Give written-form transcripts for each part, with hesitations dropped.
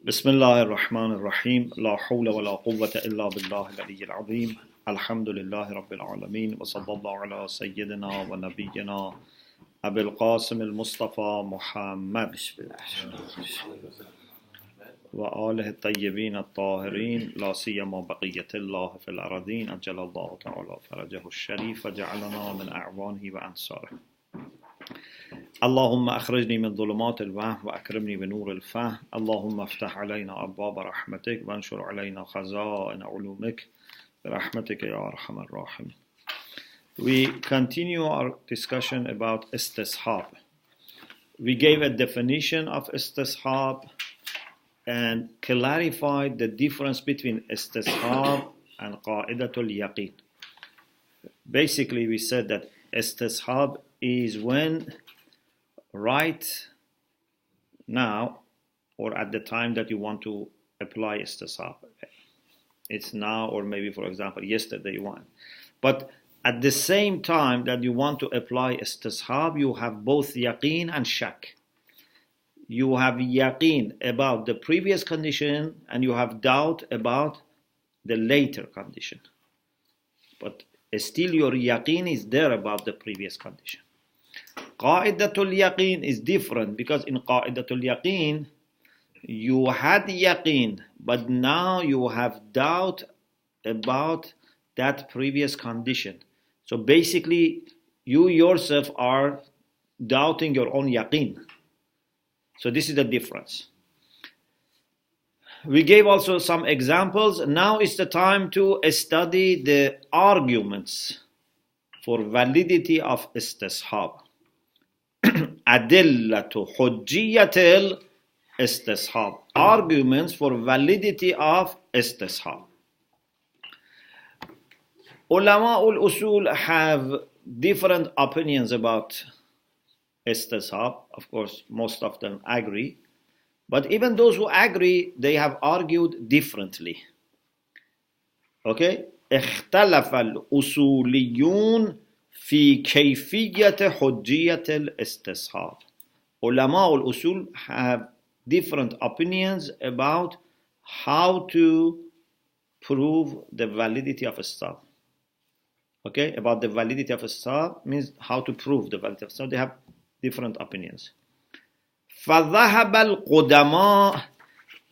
بسم الله الرحمن الرحيم لا حول ولا قوة إلا بالله العلي العظيم الحمد لله رب العالمين وصلى الله على سيدنا ونبينا أبي القاسم المصطفى محمد وآله الطيبين الطاهرين لا سيما بقية الله في الأرضين أجل الله تعالى فرجه الشريف وجعلنا من أعوانه وأنصاره. اللهم أخرجني من ظلمات الوهم وأكرمني بنور الفهم. اللهم افتح علينا أبواب رحمتك وانشر علينا خزائن علومك برحمتك يا أرحم الراحمين. We continue our discussion about istishab. We gave a definition of istishab and clarified the difference between istishab and qa'idatul yaqeen. Basically, we said that istishab is when right now or at the time that you want to apply istishab. It's now or maybe, for example, yesterday you want. But at the same time that you want to apply istishab, you have both yaqeen and shak. You have yaqeen about the previous condition and you have doubt about the later condition. But still your yaqeen is there about the previous condition. Qa'idatul yaqeen is different because in qa'idatul yaqeen you had yaqeen but now you have doubt about that previous condition. So basically you yourself are doubting your own yaqeen. So this is the difference. We gave also some examples. Now is the time to study the arguments for validity of istishab. Adillatu hujjiyatil istishab. Arguments for validity of istishab. Ulama al-Usul have different opinions about istishab. Of course, most of them agree. But even those who agree, they have argued differently. Okay? اختلف الأصوليون في كيفية حجية الاستصحاب. Ulama al-Usul have different opinions about how to prove the validity of istishab. Okay? About the validity of istishab means how to prove the validity of istishab. They have different opinions. فذهب القدماء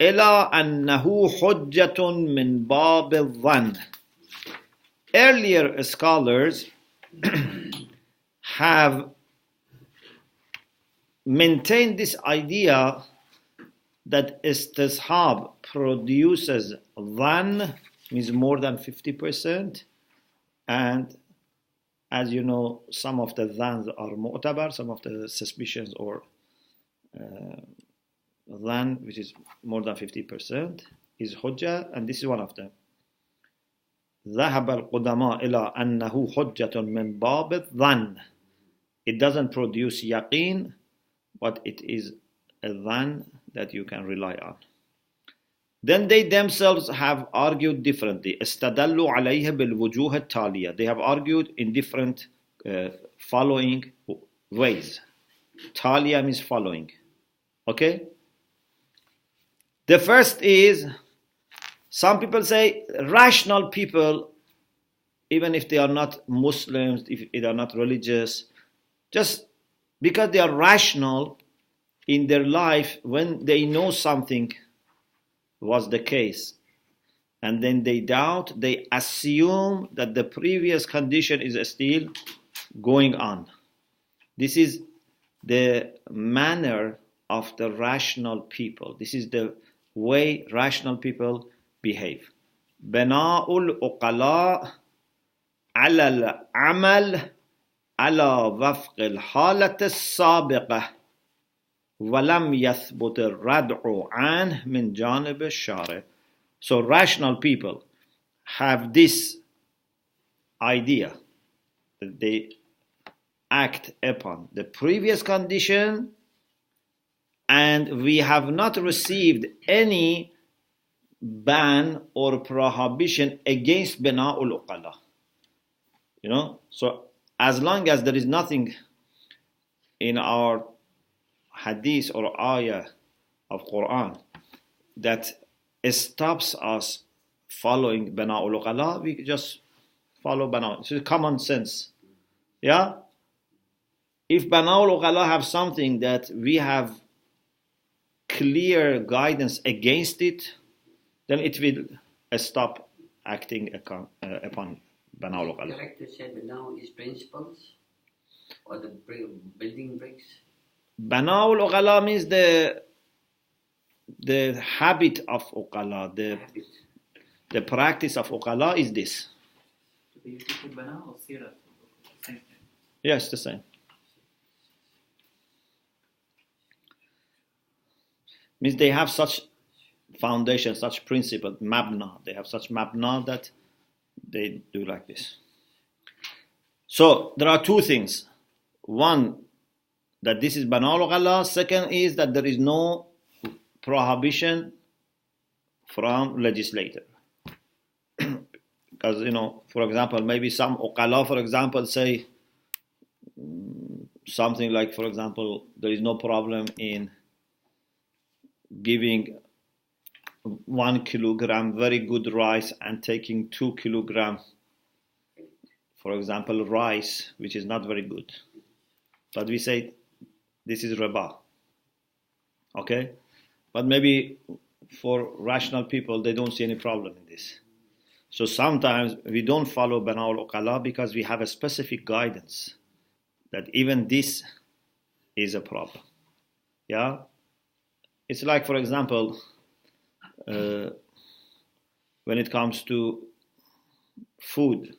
إلى أنه حجة من باب الظن. Earlier scholars have maintained this idea that istishab produces dhan, means more than 50%, and as you know, some of the dhans are mu'tabar, some of the suspicions or dhan, which is more than 50%, is hujjah, and this is one of them. ذهب القدماء إلى أنه حجة من باب الظن. It doesn't produce yaqeen, but it is a dhan that you can rely on. Then they themselves have argued differently. استدلوا عليه بالوجوه التالية. They have argued in different following ways. Taliya means following. Okay? The first is, some people say rational people, even if they are not Muslims, if they are not religious, just because they are rational in their life, when they know something was the case, and then they doubt, they assume that the previous condition is still going on. This is the manner of the rational people. This is the way rational people behave. Bana'ul uqala ala al-amal ala wafq al-halat as-sabiqah wa lam yathbut al-rad'u an min janib al-shari'. So rational people have this idea that they act upon the previous condition, and we have not received any ban or prohibition against bina'ul uqala. You know, so as long as there is nothing in our hadith or ayah of Quran that stops us following Bana'ul Uqala, we just follow Bana'ul. It's common sense. Yeah? If Bana'ul Uqala have something that we have clear guidance against it, then it will stop acting upon Bana'ul Uqala. Correct to say Bana'ul is principles or the building bricks? Bana'ul Uqala means the habit of Uqala, the practice of Uqala is this. So the people Bana or Sirah? Same thing. Yes, the same. Means they have such foundation, such principle, mabna. They have such mabna that they do like this. So there are two things. One, that this is Bana'ul Uqala. Second is that there is no prohibition from legislator. Because, for example, maybe some Uqala, for example, say something like, for example, there is no problem in giving 1 kilogram very good rice and taking 2 kilogram, for example, rice, which is not very good. But we say this is riba. Okay? But maybe for rational people, they don't see any problem in this. So sometimes we don't follow Bana'ul Uqala because we have a specific guidance that even this is a problem. Yeah? It's like, for example, when it comes to food,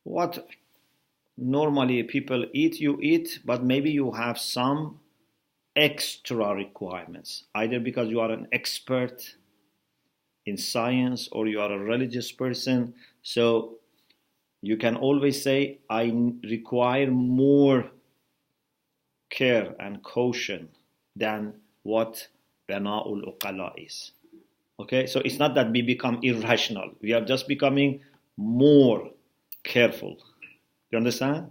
what normally people eat, you eat, but maybe you have some extra requirements, either because you are an expert in science or you are a religious person. So you can always say, I require more care and caution than what Bana'ul Uqala is. Okay, so it's not that we become irrational. We are just becoming more careful. You understand?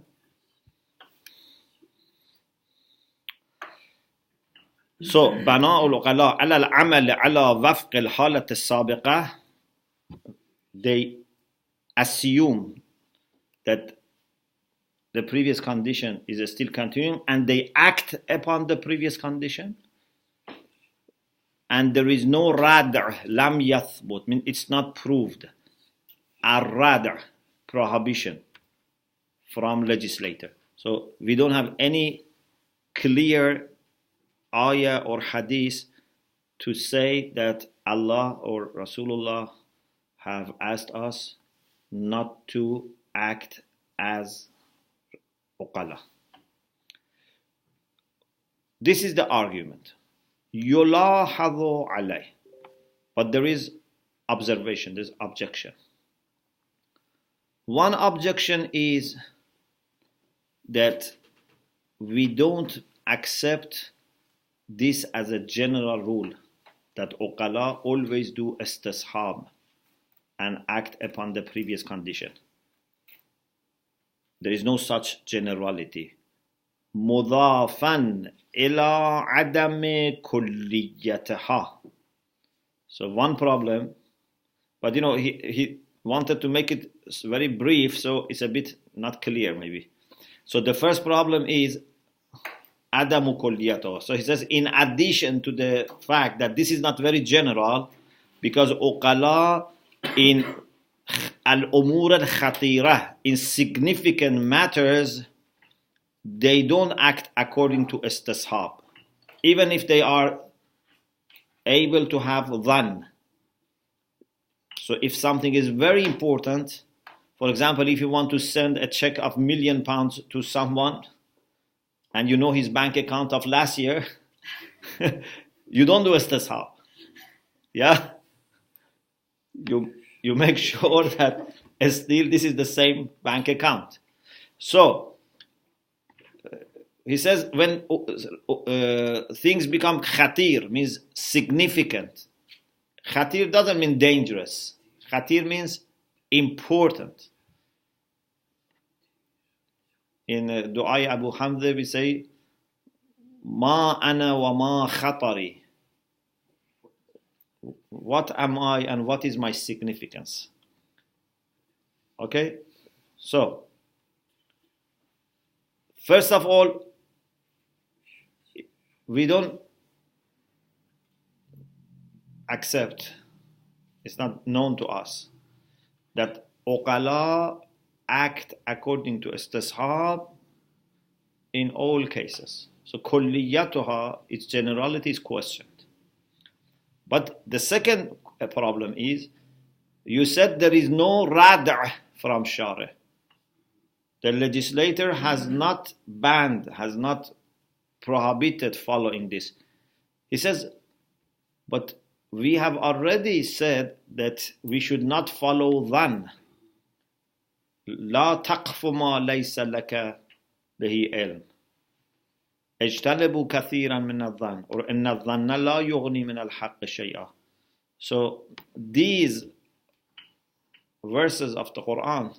So, Bana'ul Uqala ala al-amal ala wafq al-halat al-sabiqah, they assume that the previous condition is still continuing and they act upon the previous condition. And there is no rad'a, lam yathbut, mean it's not proved. Ar-rad'a, prohibition from legislator. So we don't have any clear ayah or hadith to say that Allah or Rasulullah have asked us not to act as uqala. This is the argument. Yulahadhu alayh. But there is observation, there's objection. One objection is that we don't accept this as a general rule, that uqala always do istishab and act upon the previous condition. There is no such generality. Mudafan ila adami kulliyataha. So one problem, but he wanted to make it very brief, so it's a bit not clear maybe. So the first problem is adamu kulliyataha. So he says, in addition to the fact that this is not very general, because uqala in al-umur al-khatira, in significant matters, they don't act according to istishab, even if they are able to have dhan. So if something is very important, for example, if you want to send a check of £1 million to someone, and you know his bank account of last year, you don't do istishab. Yeah? You make sure that still this is the same bank account. So he says when things become khatir, means significant. Khatir doesn't mean dangerous. Khatir means important. In Dua Abu Hamza we say, Ma ana wa ma khatari. what am I and what is my significance? Okay, so first of all, we don't accept, it's not known to us, that uqala act according to istishab in all cases. So kulliyatuha, its generality is questioned. But the second problem is, you said there is no rad' from Shari. The legislator has not banned, has not prohibited following this. He says, but we have already said that we should not follow dhan. لا تقف ما ليس لك به علم. اجتنبوا كثيرا من الظن or إن الظن لا يغني من الحق شيئا. So these verses of the Quran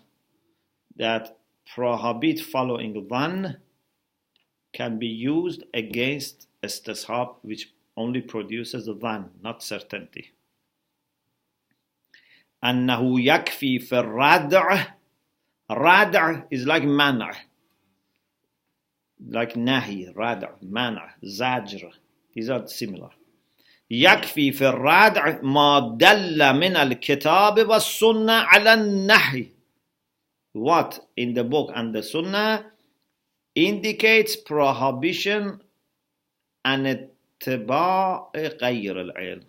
that prohibit following dhan can be used against istishab, which only produces dhan, not certainty. أنه يكفي في الردع. Rad'a is like mana', like nahi, rad'a, mana', zajr. These are similar. يكفي في الردع ما دل من الكتاب والسنة على النهي. What in the book and the sunnah indicates prohibition and اتباع غير العلم,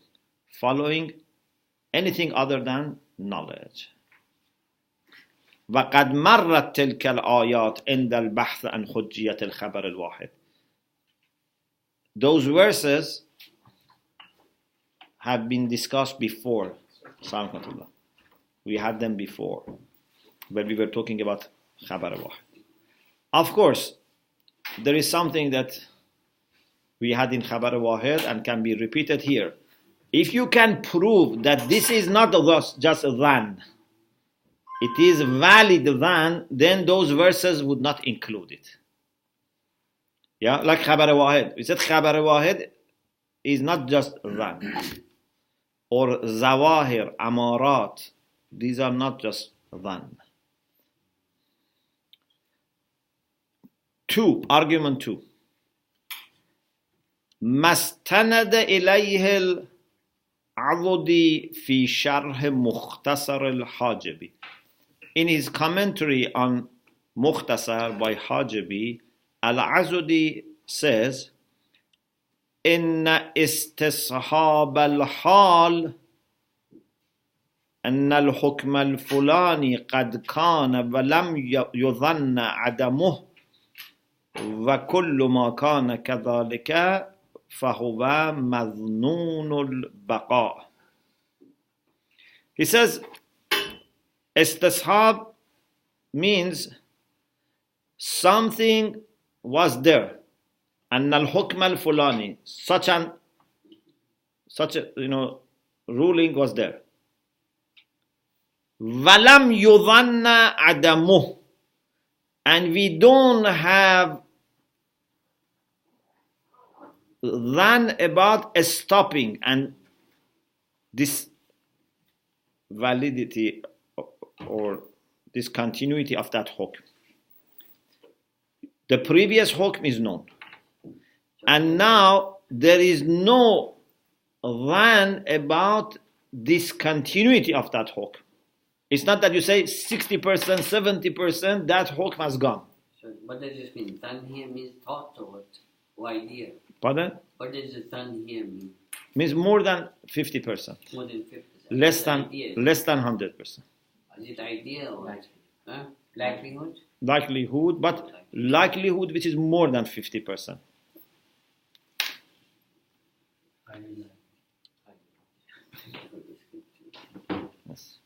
following anything other than knowledge. وقد مرت تلك الآيات عند البحث عن حجية الخبر الواحد. Those verses have been discussed before. We had them before when we were talking about خبر واحد. Of course, there is something that we had in خبر واحد and can be repeated here. If you can prove that this is not just a dhan, it is valid dhan, then those verses would not include it. Yeah, like khabar wahid. We said khabar wahid is not just dhan. Or zawahir, amarat. These are not just dhan. Argument 2. مستند إليه العضدي في شرح مختصر الحاجبي. In his commentary on Mukhtasar by Hajibi, Al-Azudi says, إن استصحاب الحال أن الحكم الفلاني قد كان ولم يظن عدمه وكل ما كان كذلك فهو مظنون البقاء. He says, istishab means something was there, and al-hukm al-fulani, such a ruling was there. Walam yudhanna adamuh, and we don't have dhan about stopping and this validity or this continuity of that hukm. The previous hukm is known, and now there is no dhan about this continuity of that hukm. It's not that you say 60%, 70%, that hukm has gone. So what does this mean? Dhan here means thought or what? Or idea? Pardon? What does the dhan here mean? Means more than 50%. More than 50%. Less than 100%. Is it idea or likelihood? Likelihood, but likelihood which is more than 50%. Yes.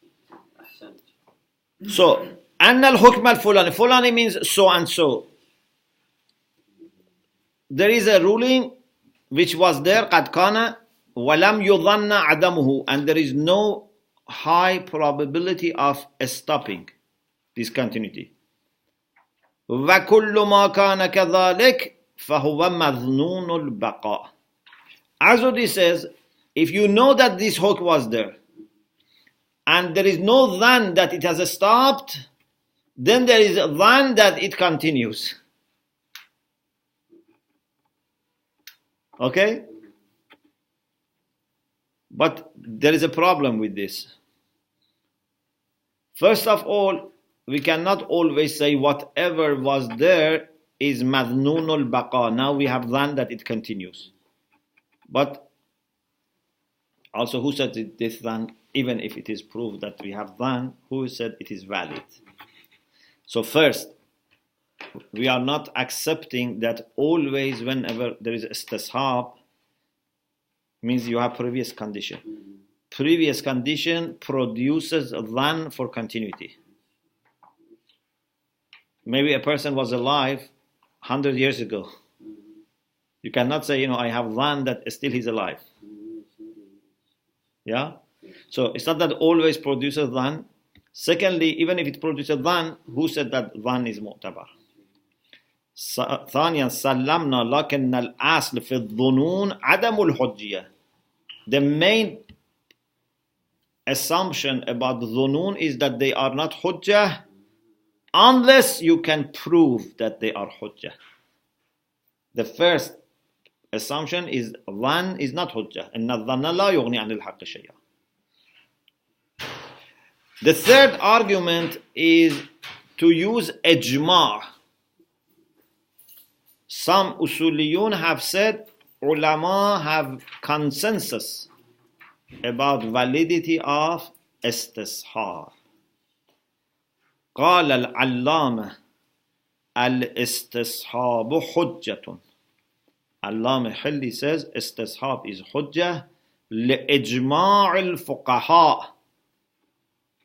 So, أن الحكم الفلاني. Fulani means so and so. There is a ruling which was there, قد كان ولم يظن عدمه, and there is no high probability of stopping this continuity. وكل ما كان كذلك فهو مظنون البقاء. Azudi says, if you know that this hook was there, and there is no dhan that it has stopped, then there is a dhan that it continues. Okay? But there is a problem with this. First of all, we cannot always say whatever was there is madnoonul baqa. Now we have dhan that it continues. But also, who said this dhan, even if it is proved that we have dhan, who said it is valid? So first, we are not accepting that always whenever there is istishab, means you have previous condition. Previous condition produces dhan for continuity. Maybe a person was alive 100 years ago. You cannot say, I have dhan that still he's alive. Yeah? So it's not that always produces dhan. Secondly, even if it produces dhan, who said that dhan is mu'tabar? ثانيا سلمنا لكن الأصل في الظنون عدم الحجية. The main assumption about dhunun is that they are not hujjah unless you can prove that they are hujjah. The first assumption is dhan is not hujjah. إن الظن لا يغني عن الحق شيئا. The third argument is to use ijma'. Some usuliyun have said, ulama have consensus about validity of istishab. قال العلامة الاستصحاب حجة. Allama Hilli says istishab is hujjah لإجماع الفقهاء,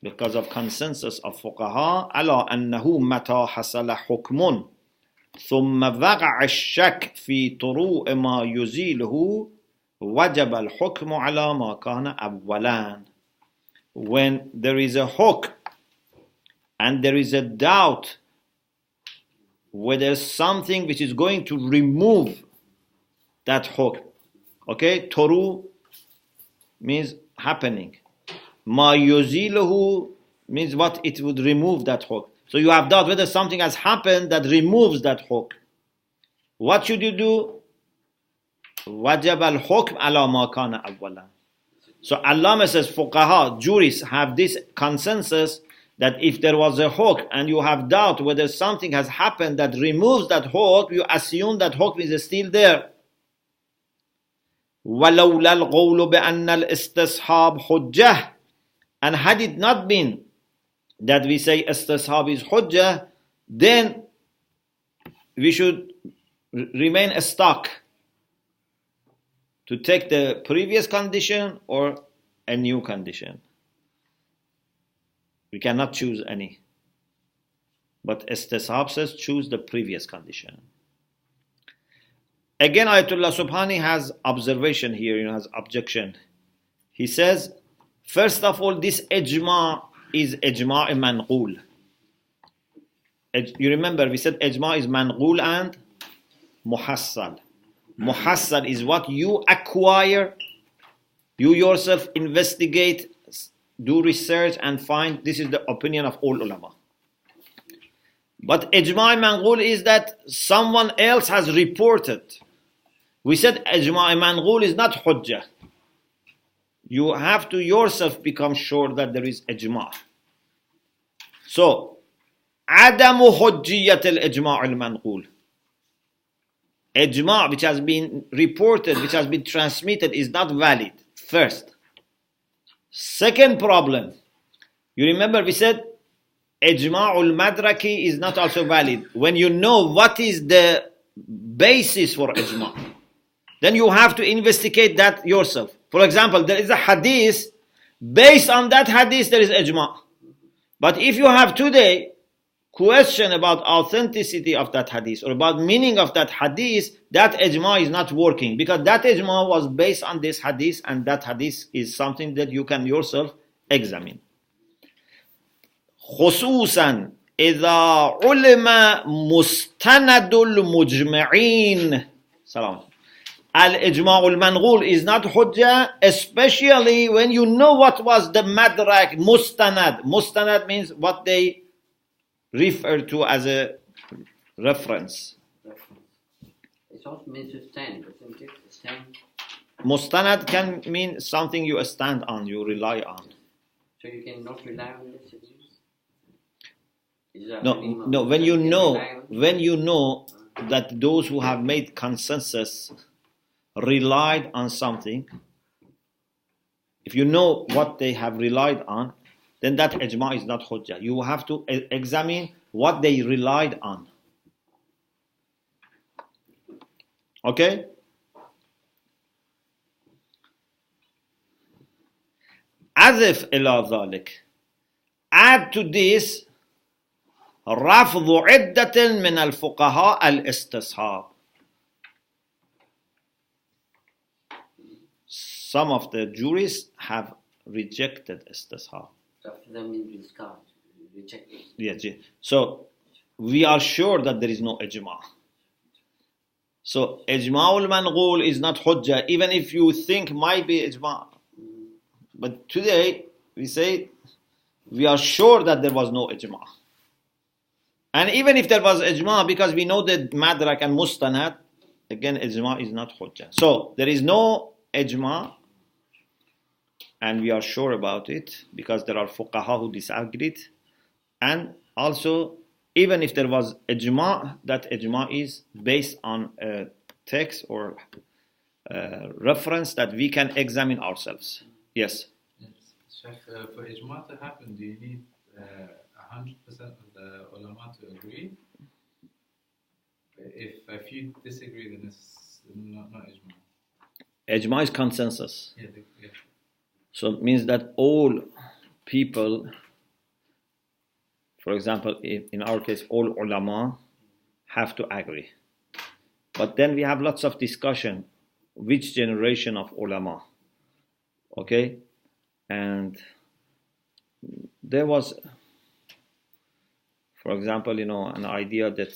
because of consensus of fuqaha, على أنه متى حصل حكم ثم وقع الشك في طروء ما يزيله وجب الحكم على ما كان أولا. When there is a hook and there is a doubt whether something which is going to remove that hook, okay, turu means happening, ma yuziluhu means what it would remove that hook. So you have doubt whether something has happened that removes that hook. What should you do? Wajab al-hukm ala ma kana awwalan. So Allama says fuqaha, jurists have this consensus that if there was a hook and you have doubt whether something has happened that removes that hook, you assume that hook is still there. وَلَوْلَا الْقَوْلُ بِأَنَّ الْإِسْتِصْحَابِ حُجَّةٌ. And had it not been that we say istishab is hujjah, then we should remain stuck to take the previous condition or a new condition. We cannot choose any. But istishab says choose the previous condition. Again, Ayatollah Subhani has observation here, has objection. He says, first of all, this ijma' is ijma' manqul. You remember we said ijma' is manqul and muhassal. Muhassal is what you acquire, you yourself investigate, do research and find this is the opinion of all ulama. But ijma' manqul is that someone else has reported. We said ijma' manqul is not hujjah. You have to yourself become sure that there is ijma'. So, عدم حجية الإجماع المنقول. Ijma' which has been reported, which has been transmitted is not valid. First. Second problem. You remember we said Ijma'ul Madraki is not also valid. When you know what is the basis for Ijma', then you have to investigate that yourself. For example, there is a hadith, based on that hadith there is ijma'. But if you have today question about authenticity of that hadith or about meaning of that hadith, that ijma' is not working because that ijma' was based on this hadith and that hadith is something that you can yourself examine. خصوصا إذا علم مستند المجمعين. Salam. al-ijma' al-manqul is not hujjah, especially when you know what was the madrak, mustanad. Mustanad means what they refer to as a reference. It also means to stand, doesn't it? Stand. Mustanad can mean something you stand on, you rely on. So you cannot rely on this. No. When you know that those who have made consensus relied on something, if you know what they have relied on, then that ijma is not hujjah. You have to examine what they relied on. Okay? Azif ila dhalik. Add to this رفض عدة من الفقهاء الاستصحاب. Some of the jurists have rejected istishab. After them means discard, reject it. Yes. So we are sure that there is no ijma. So ijma al-manqul is not hujjah, even if you think might be ijma. But today we say we are sure that there was no ijma. And even if there was ijma, because we know that madrak and mustanad, again ijma is not hujjah. So there is no ijma, and we are sure about it because there are fuqaha who disagreed. And also, even if there was ijma, that ijma is based on a text or reference that we can examine ourselves. Yes? Yes. Sheikh, for ijma to happen, do you need 100% of the ulama to agree? If a few disagree, then it's not ijma. Ijma is consensus. Yeah. So it means that all people, for example, in our case, all ulama have to agree. But then we have lots of discussion, which generation of ulama, okay? And there was, for example, an idea that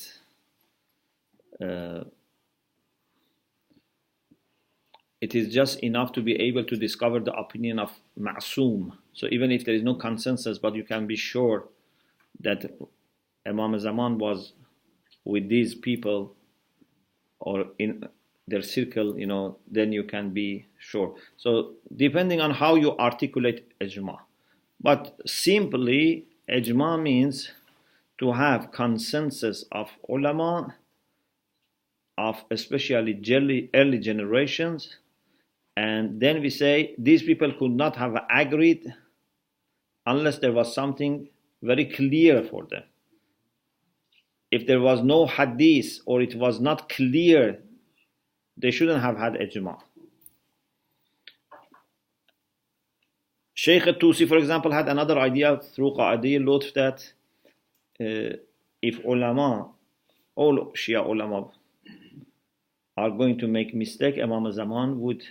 it is just enough to be able to discover the opinion of ma'soom. So even if there is no consensus, but you can be sure that Imam Zaman was with these people or in their circle, then you can be sure. So depending on how you articulate ijma. But simply, ijma means to have consensus of ulama, of especially early generations, and then we say these people could not have agreed unless there was something very clear for them. If there was no hadith or it was not clear, they shouldn't have had ijma. Shaykh Tusi, for example, had another idea through Qa'adi Lutf that if ulama, all Shia ulama, are going to make mistake, Imam Zaman would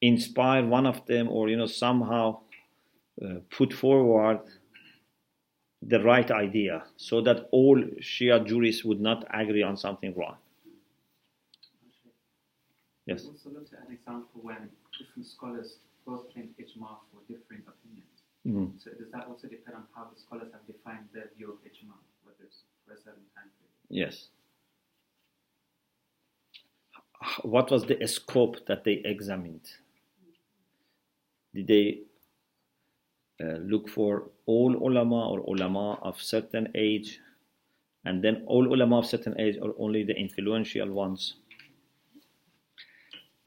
inspire one of them, or somehow put forward the right idea, so that all Shia jurists would not agree on something wrong. Yes. Also looked at an example when different scholars both claim ijma for different opinions. Mm-hmm. So does that also depend on how the scholars have defined their view of ijma, whether it's for a certain time period? Yes. What was the scope that they examined? Did they look for all ulama or ulama of certain age, and then all ulama of certain age, or only the influential ones?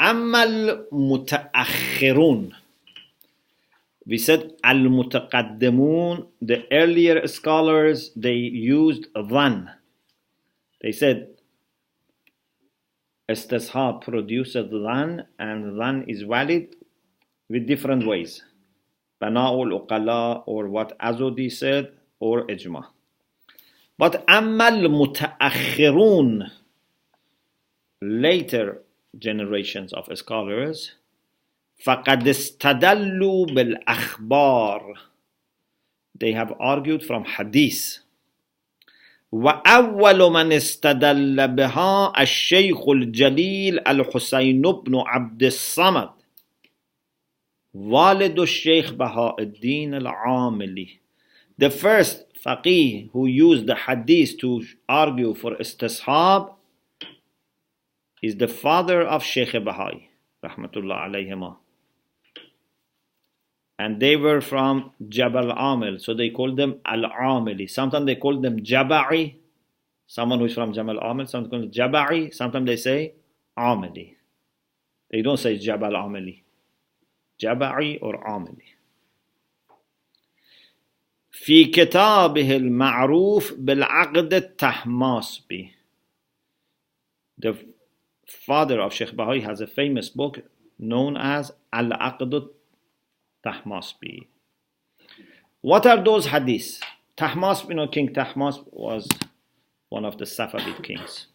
أما المتأخرون, we said al-mutaqaddimun, the earlier scholars, they used dhan. They said istishab produces dhan, and dhan is valid with different ways. Bana'ul uqala, or what Azodi said, or ijma. But أما المتأخرون, later generations of scholars, فَقَدْ اسْتَدَلُّوا بِالْأَخْبَارِ, they have argued from hadith. وأول من استدل بها الشيخ الجليل الحسين بن عبد الصمد والد الشيخ بهاء الدين العاملي. The first faqih who used the hadith to argue for istishab is the father of Sheikh Bahai, rahmatullah alayhima. And they were from Jabal Amil, so they called them Al-Amili. Sometimes they call them Jaba'i, someone who is from Jabal Amil. Sometimes they call them Jaba'i. Sometimes they say Amili. They don't say Jabal Amili. Jaba'i or Amili. في كتابه المعروف بالعقد التحماسبي. The father of Sheikh Bahai has a famous book known as Al-Aqd Tahmasbi. What are those hadiths? Tahmasbi, King Tahmas was one of the Safavid kings.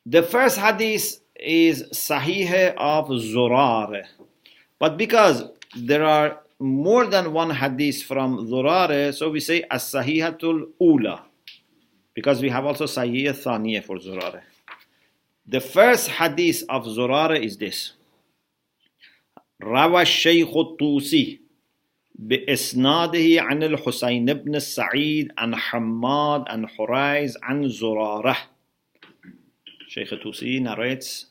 The first hadith is Sahih of Zurare. But because there are more than one hadith from Zurare, so we say As-Sahihatul Ula. Because we have also Sahih Thaniya for Zurare. The first hadith of Zurare is this. روى الشيخ الطوسي بإسناده عن الحسين بن السعيد عن حماد عن حريز عن زرارة. Sheikh Tusi narrates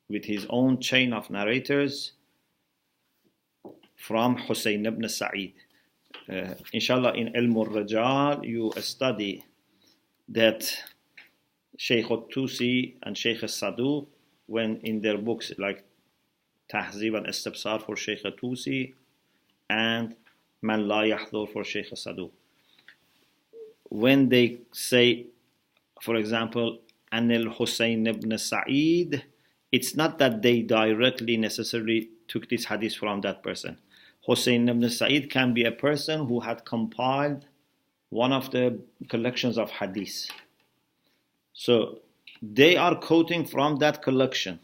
with his own chain of narrators from Husayn ibn Sa'id. Inshallah, in Ilm al-Rajal, you study that Sheikh Tusi and Sheikh Saduq, when in their books like Tahzib and Istibsar for Sheikh Tusi and Man La Yahdhur for Sheikh Saduq, when they say, for example, Anil Husayn ibn Sa'id, it's not that they directly necessarily took this hadith from that person. Husayn ibn Sa'id can be a person who had compiled one of the collections of hadith. So they are quoting from that collection.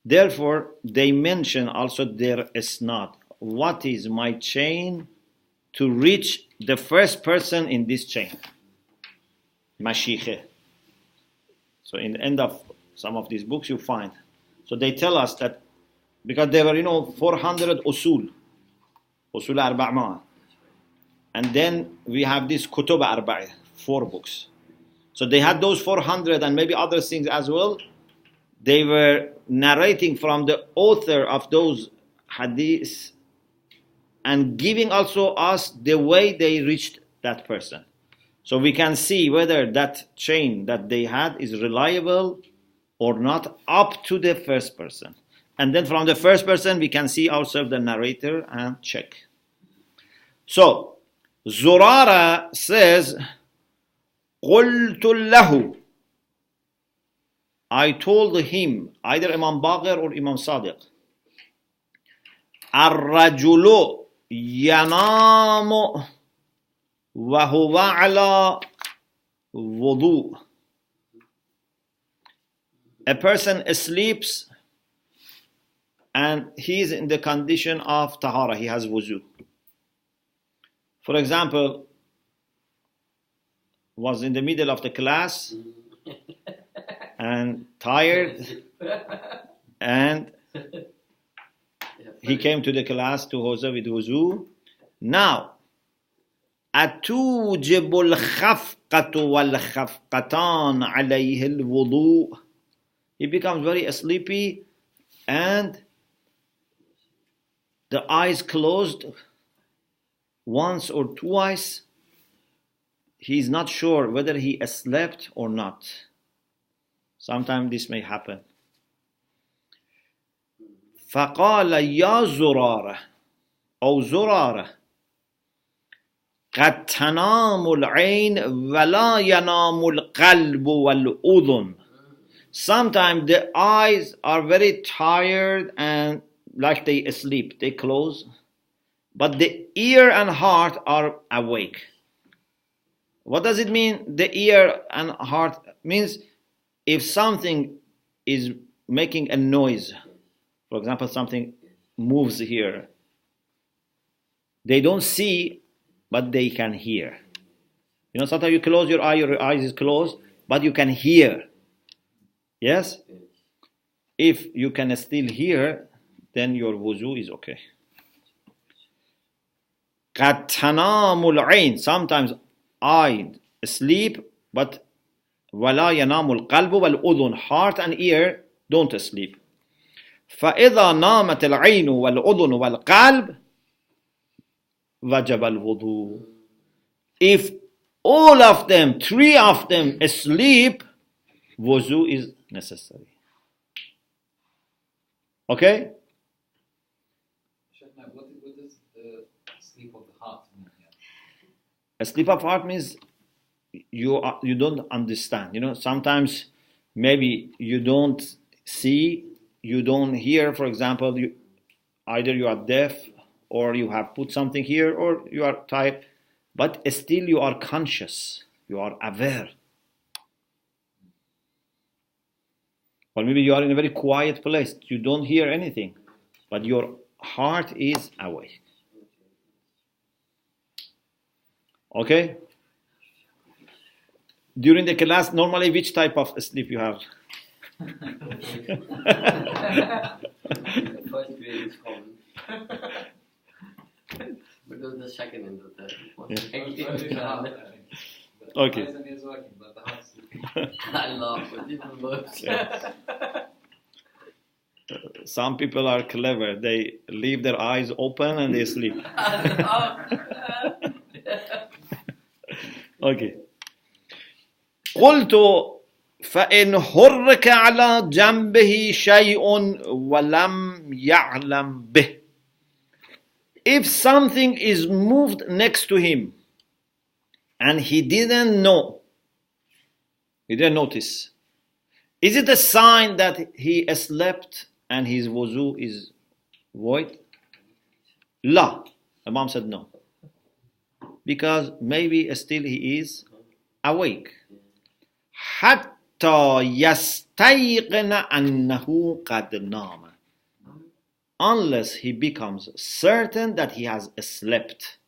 Therefore, they mention also their isnad. What is my chain to reach the first person in this chain? Mashikhe. So in the end of some of these books you find. So they tell us that because there were 400 usul arba'ah. And then we have this kutub arba'ah, 4 books. So they had those 400 and maybe other things as well. They were narrating from the author of those hadiths and giving also us the way they reached that person. So we can see whether that chain that they had is reliable or not up to the first person. And then from the first person we can see ourselves the narrator and check. So Zurara says, قُلْتُ لَهُ, I told him, either Imam Baqir or Imam Sadiq, الرجل ينام وهو على وضوء. A person sleeps and he is in the condition of tahara, he has wuzu. For example, was in the middle of the class and tired, and he came to the class to Hosa with wuzu. Now, أتوجب الخفقة والخفقتان عليه الوضوء. He becomes very sleepy and the eyes closed once or twice. He is not sure whether he slept or not. Sometimes this may happen. فقال يا زرارة أو زرارة قد تنام العين ولا ينام القلب والأذن. Sometimes the eyes are very tired and like they sleep, they close, but the ear and heart are awake. What does it mean? The ear and heart means if something is making a noise, for example, something moves here, they don't see, but they can hear. You know, sometimes you close your eye, your eyes is closed, but you can hear. Yes? If you can still hear, then your wuzu is okay. قَدْ تَنَامُ الْعَيْنِ Sometimes eye sleep, but وَلَا يَنَامُ الْقَلْبُ وَالْأُذُنُ Heart and ear don't sleep. فَإِذَا نَامَتِ الْعَيْنُ وَالْأُذُنُ وَالْقَلْبُ وَجَبَ الْوُضُوءُ If all of them, three of them sleep, wuzu is necessary. Okay? What does sleep of the heart mean here? A sleep of heart means you don't understand. You know, sometimes maybe you don't see, you don't hear. For example, either you are deaf, or you have put something here, or you are tired, but still you are conscious, you are aware. Or maybe you are in a very quiet place, you don't hear anything, but your heart is awake. Okay? During the class, normally which type of sleep you have? The first grade is common. But the second and the third. Okay. The eyes is working, but the heart's sleeping. I laugh, but even worse. Some people are clever. They leave their eyes open and they sleep. Okay. قلت فإن حرك على جنبه شيء ولم يعلم به. If something is moved next to him and he didn't know, he didn't notice, is it a sign that he slept and his wuzu is void? La. Imam said no. Because maybe still he is awake. حتى يستيقن أنه قد نام. Unless he becomes certain that he has slept.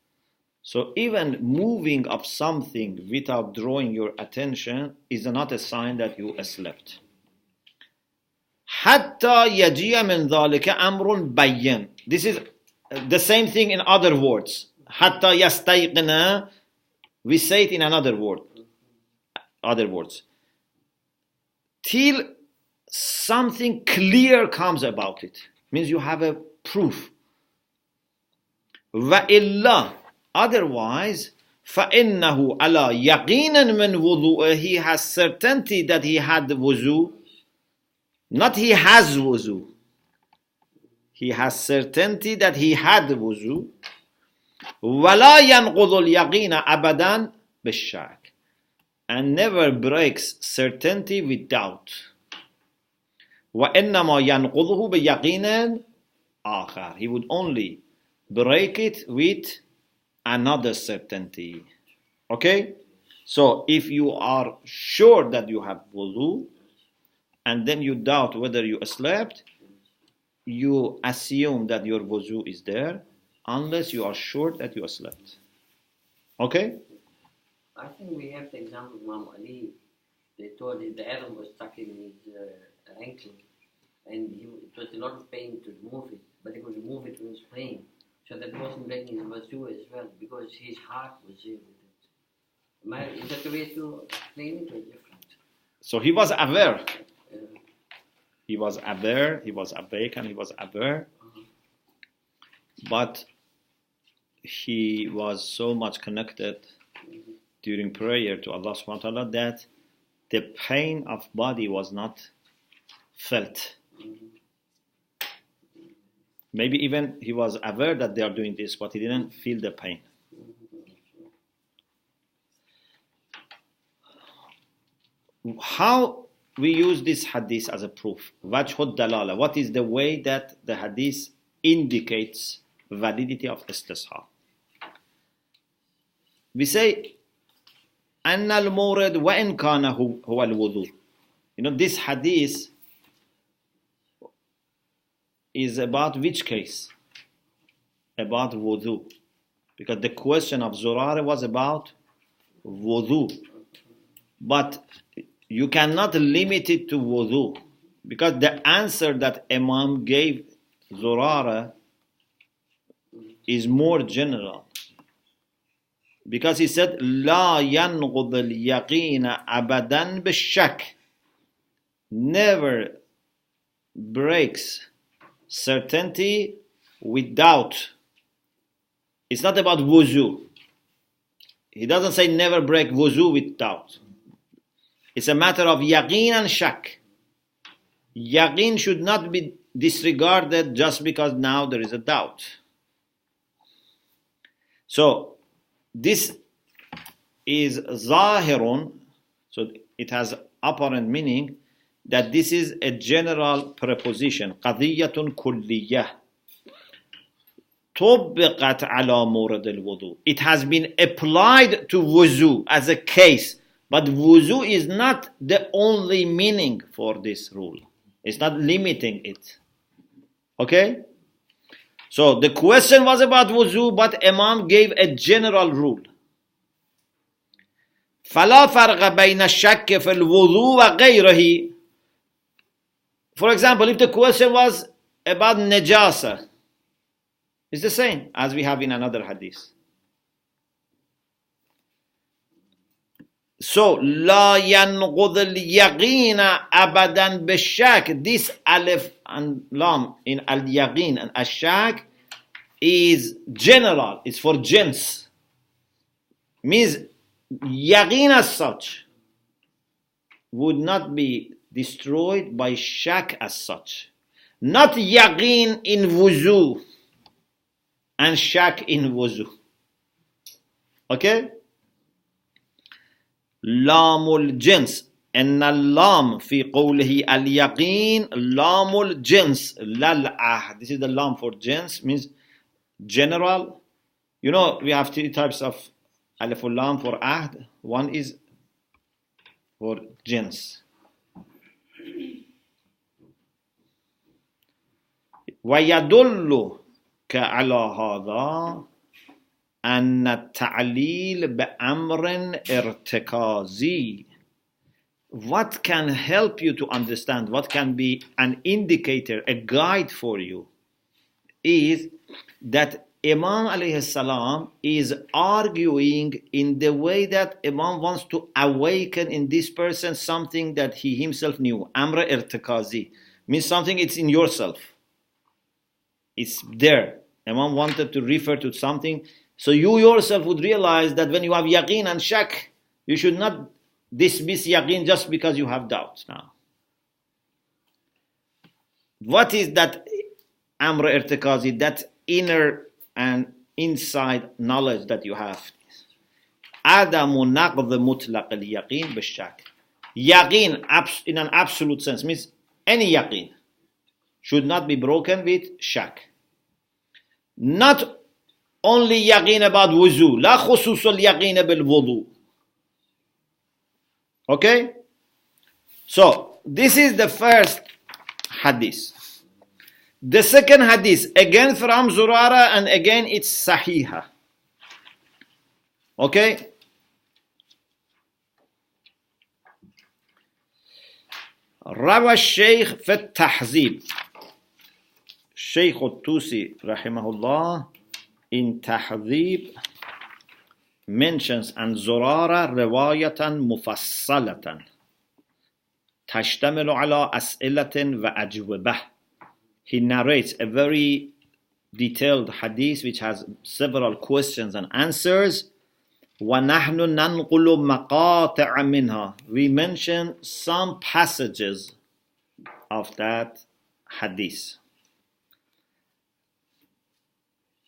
So even moving of something without drawing your attention is not a sign that you slept. حتى يجيء من ذلك أمر بين. This is the same thing in other words. حتى يستيقن, we say it in another word. Other words. Till something clear comes about it. Means you have a proof. وَإِلَّا Otherwise, فَإِنَّهُ عَلَى يَقِينًا مِنْ وُضُوءٍ He has certainty that he had wuzu. Not he has wuzu. He has certainty that he had wuzu. وَلَا يَنْقُضُ الْيَقِينَ أَبَدًا بِالشَّكِّ And never breaks certainty with doubt. وَإِنَّمَا يَنْقُضُهُ بِيَقِينٍ آخر He would only break it with another certainty. Okay? So if you are sure that you have wudu and then you doubt whether you slept, you assume that your wudu is there unless you are sure that you slept. Okay? I think we have the example of Imam Ali. They told him the arrow was stuck in his ankle, and it was a lot of pain to remove it, but he could remove it when he was praying. So that wasn't breaking his wudu as well, because his heart was there with it. Is that the way to explain it, or different? So he was aware. He was aware, he was awake, and he was aware. But he was so much connected during prayer to Allah subhanahu wa ta'ala that the pain of body was not felt. Maybe even he was aware that they are doing this, but he didn't feel the pain. How we use this hadith as a proof? Wajhud dalala. What is the way that the hadith indicates validity of istishab? We say, أن المورد وإن كان هو الوضوء. You know, this hadith is about which case? About wudu. Because the question of Zurara was about wudu. But you cannot limit it to wudu, because the answer that Imam gave Zurara is more general. Because he said, لا ينقض اليقين أبدا بالشك. Never breaks certainty with doubt. It's not about wuzu. He doesn't say never break wuzu with doubt. It's a matter of yaqeen and shak. Yaqeen should not be disregarded just because now there is a doubt. So this is zahirun, so it has apparent meaning that this is a general preposition. قضية كلية طبقت على مورد الوضوء. It has been applied to wuzu as a case, but wuzu is not the only meaning for this rule. It's not limiting it. Okay? So the question was about wuzu, but Imam gave a general rule. فلا فرق بين الشك في الوضوء وغيره. For example, if the question was about najasa, it's the same as we have in another hadith. So, لا ينقض اليقين أبدا بالشك. This alif and lam in al-yaqin and al-shak is general. It's for jins. Means yaqin as such would not be destroyed by shak as such. Not yaqeen in wuzu and shak in wuzu. Okay? Lamul jins. إن اللام في قوله اليقين لام الجنس لا العهد. This is the lam for jins, means general. You know, we have three types of alif lam for ahd. One is for jins. ويدلك على هذا أن التعليل بأمر ارتكازي. What can help you to understand, what can be an indicator, a guide for you, is that Imam alayhi salam is arguing in the way that Imam wants to awaken in this person something that he himself knew. Amr irtikazi means something it's in yourself. It's there. Imam wanted to refer to something, so you yourself would realize that when you have yaqeen and shak, you should not dismiss yaqeen just because you have doubt now. What is that amr irtikazi, that inner and inside knowledge that you have? Adamu naqd mutlaq al-yaqeen bishak. Yaqeen in an absolute sense means any yaqeen should not be broken with shak. Not only yaqeen about wuzu, la khusus al-yaqeen bil wudu. Okay? So, this is the first hadith. The second hadith, again from Zurara, and again it's Sahiha. Okay? روى الشيخ في التحذيب. الشيخ الطوسي رحمه الله in تحذيب mentions عن زرارة رواية مفصلة تشتمل على أسئلة وأجوبة. He narrates a very detailed hadith which has several questions and answers. وَنَحْنُ نَنْقُلُ مَقَاطِعَ مِنْهَا. We mention some passages of that hadith.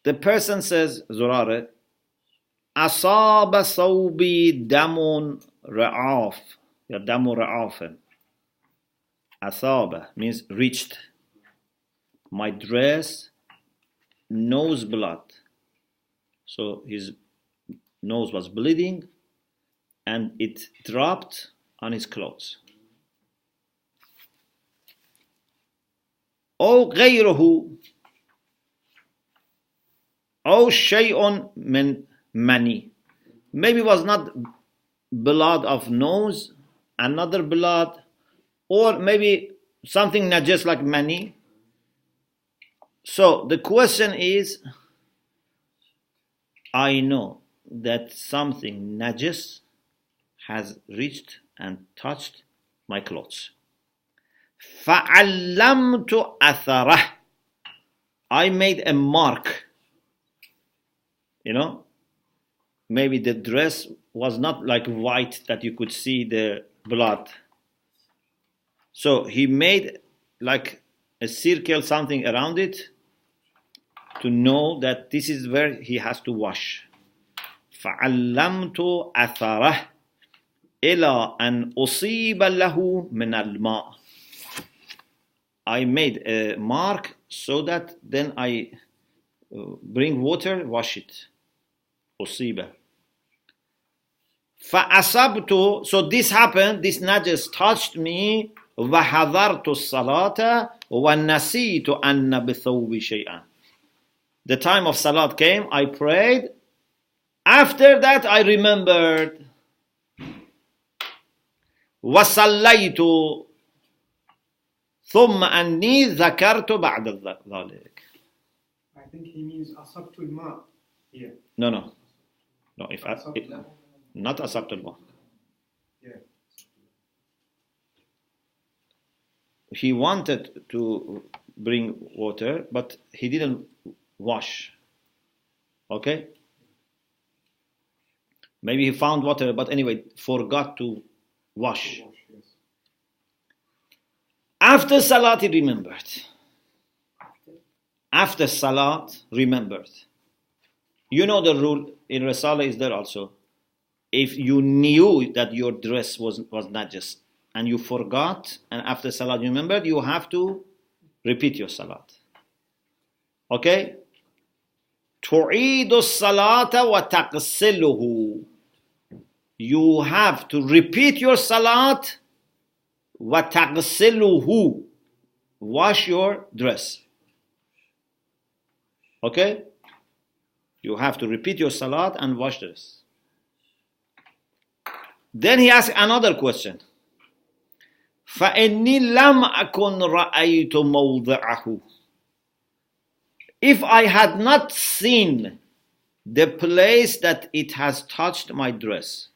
The person says, Zurare, أَصَابَ صَوْبِي دَمٌ رَعَافٍ. Ya damu ra'afin. Asaba means reached. My dress, nose blood. So his nose was bleeding and it dropped on his clothes. أو غيره أو شيء من مني. Maybe it was not blood of nose, another blood, or maybe something najis like mani. So the question is, I know that something najis has reached and touched my clothes. فَعَلَّمْتُ أَثَرَهُ, I made a mark. You know, maybe the dress was not like white that you could see the blood. So he made like a circle, something around it, to know that this is where he has to wash. فَعَلَّمْتُ أَثَرَهُ إِلَىٰ أَنْ أُصِيبَ لَهُ مِنَ الْمَاءِ, I made a mark so that then I bring water, wash it. أُصِيبَ. فَأَصَبْتُ, so this happened, this najis touched me. وَحَضَرْتُ الصَّلَاةَ وَنَسِيتُ أَنَّ بِثَوْبِ شَيْئًا. The time of salat came, I prayed. After that I remembered. وَصَلَّيْتُ ثُمَّ أَنِّي ذَكَرْتُ بَعْدَ ذَلِكَ. I think he means asabtul ma here. No, if not asabtul ma. Yeah. He wanted to bring water, but he didn't wash. Okay? Maybe he found water, but anyway, forgot to wash. Yes. After Salat, he remembered. After Salat, remembered. You know the rule in Risala is there also. If you knew that your dress was najis and you forgot, and after Salat you remembered, you have to repeat your Salat. Okay? تُعِيدُ الصَّلَاةَ وَتَقْسِلُهُ. You have to repeat your Salat. وَتَقْسِلُهُ. Wash your dress. Okay? You have to repeat your Salat and wash this. Then he asked another question. فَإِنِّي لَمْ أَكُنْ رَأَيْتُ مَوْضِعَهُ. If I had not seen the place that it has touched my dress,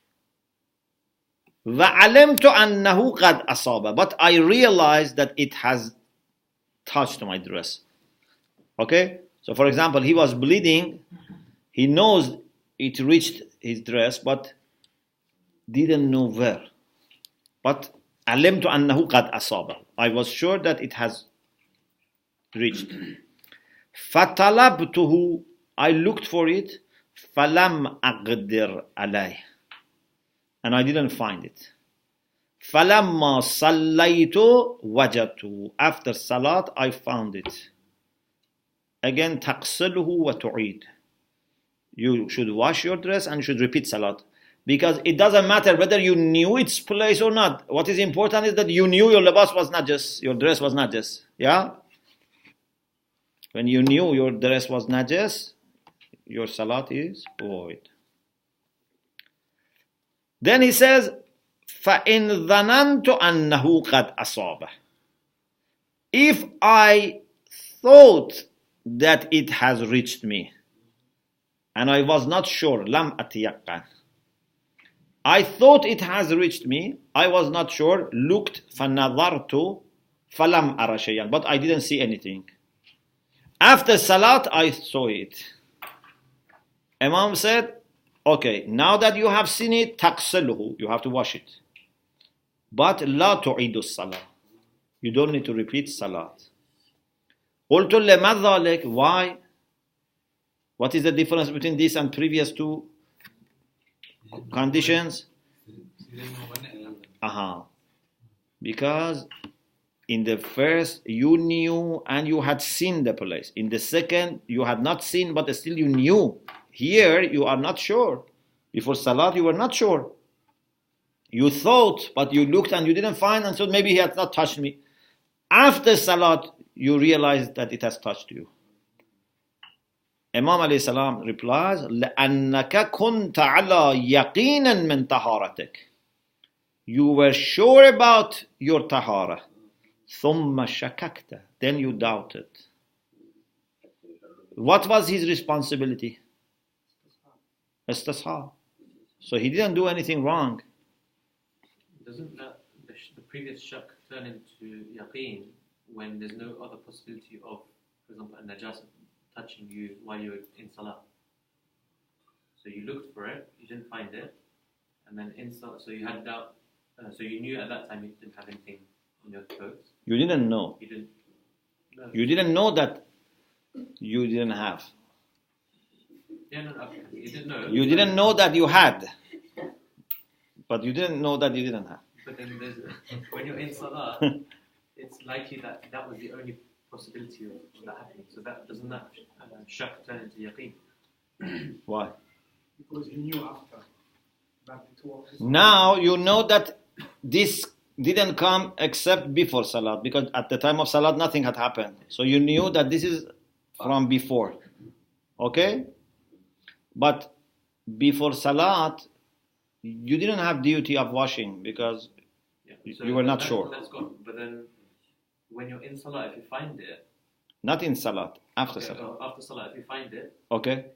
وَعَلِمْتُ أَنَّهُ قَدْ أَصَابَ, but I realized that it has touched my dress. Okay? So for example, he was bleeding, he knows it reached his dress, but didn't know where. But عَلِمْتُ أَنَّهُ قَدْ أَصَابَ, I was sure that it has reached. فَطَلَبْتُهُ, I looked for it. فَلَمْ أَقْدِرْ عَلَيْهِ, and I didn't find it. فَلَمَّا صَلَّيْتُ وَجَدْتُهُ, after Salat I found it. Again, تَقْسِلُهُ وَتُعِيدُ. You should wash your dress and you should repeat Salat. Because it doesn't matter whether you knew its place or not. What is important is that you knew your libas was najis, your dress was najis. Yeah? When you knew your dress was najis, your Salat is void. Then he says, فَإِنْ ظَنَنْتُ أَنَّهُ قَدْ أَصَابَهُ. If I thought that it has reached me, and I was not sure, لَمْ أَتِيَقَّنْ, I thought it has reached me, I was not sure, looked, فَنَظَرْتُ فَلَمْ أَرَ شَيْئًا, but I didn't see anything. After Salat, I saw it. Imam said, okay, now that you have seen it, تَقْسِلُهُ, you have to wash it. But لَا تُعِيدُ الصَّلَاةِ, you don't need to repeat Salat. قُلْتُ لِمَا ذَلِكَ, why? What is the difference between this and previous two conditions? Because in the first you knew and you had seen the place. In the second you had not seen but still you knew. Here you are not sure. Before Salat you were not sure. You thought, but you looked and you didn't find, and so maybe he had not touched me. After Salat you realized that it has touched you. Imam alayhi salam replies, لأنك كنت على يقين من طهارتك. You were sure about your tahara. ثم شككت. Then you doubted. What was his responsibility? Istishab. So he didn't do anything wrong. Doesn't the previous shak turn into yaqeen when there's no other possibility of, for example, a najasa touching you while you're in salah? So you looked for it, you didn't find it, and then in salah, so you had doubt, so you knew at that time you didn't have anything on your clothes. You didn't know. You didn't. No. You didn't know that you didn't have. Yeah, no, okay. You didn't know. You didn't know that you had. But you didn't know that you didn't have. But then when you're in salah, it's likely that that was the only possibility of that happening. So that doesn't that shak turn into yaqeen? Why? Because he knew after that it was. Now you know that this didn't come except before Salat, because at the time of Salat nothing had happened. So you knew that this is from before. Okay? But before Salat, you didn't have duty of washing because So you were not sure. That's gone. But then when you're in salah, if you find it, Not in Salat, after okay, Salat. after salah, if you find it, Okay?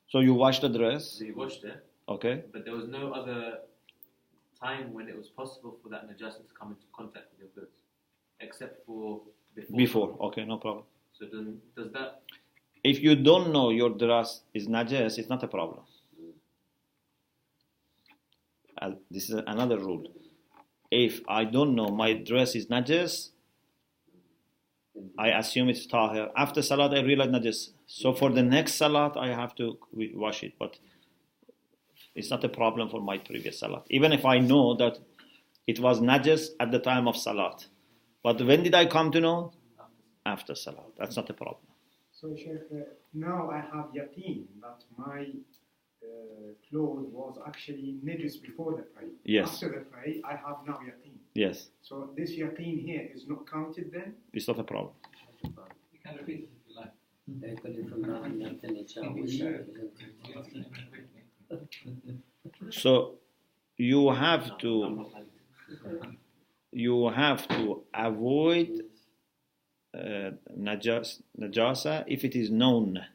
So you washed the dress. so you washed it, Okay? but there was no other time when it was possible for that najasa to come into contact with your clothes, except for Before. Okay, no problem. So then, does that? If you don't know your dress is najas, it's not a problem. This is another rule. If I don't know my dress is najas, I assume it's tahir. After salat, I realize najas. So for the next salat, I have to wash it. But it's not a problem for my previous salat. Even if I know that it was najas at the time of salat. But when did I come to know? After salat. That's not a problem. So, Sheikh, now I have yaqeen that my clothes was actually najis before the prayer. Yes. After the prayer, I have now yaqeen. Yes. So this yaqeen here is not counted then? It's not a problem. You can repeat it if you like. So you have to avoid najasa if it is known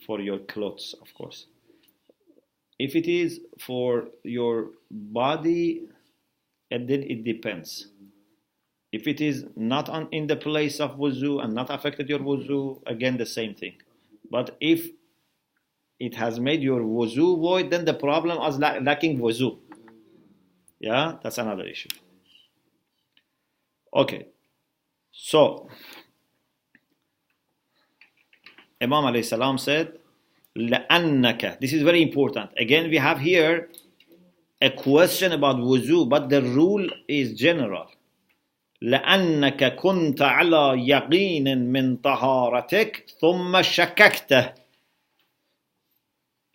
for your clothes, of course. If it is for your body, then it depends. If it is not in the place of wuzu and not affected your wuzu, again the same thing. But if it has made your wuzu void, then the problem is lacking wuzu. Yeah, that's another issue. Okay. So, Imam alayhi salam said, لأنك. This is very important. Again, we have here a question about wuzu, but the rule is general. لأنك كنت على يقين من طهارتك ثم شككت.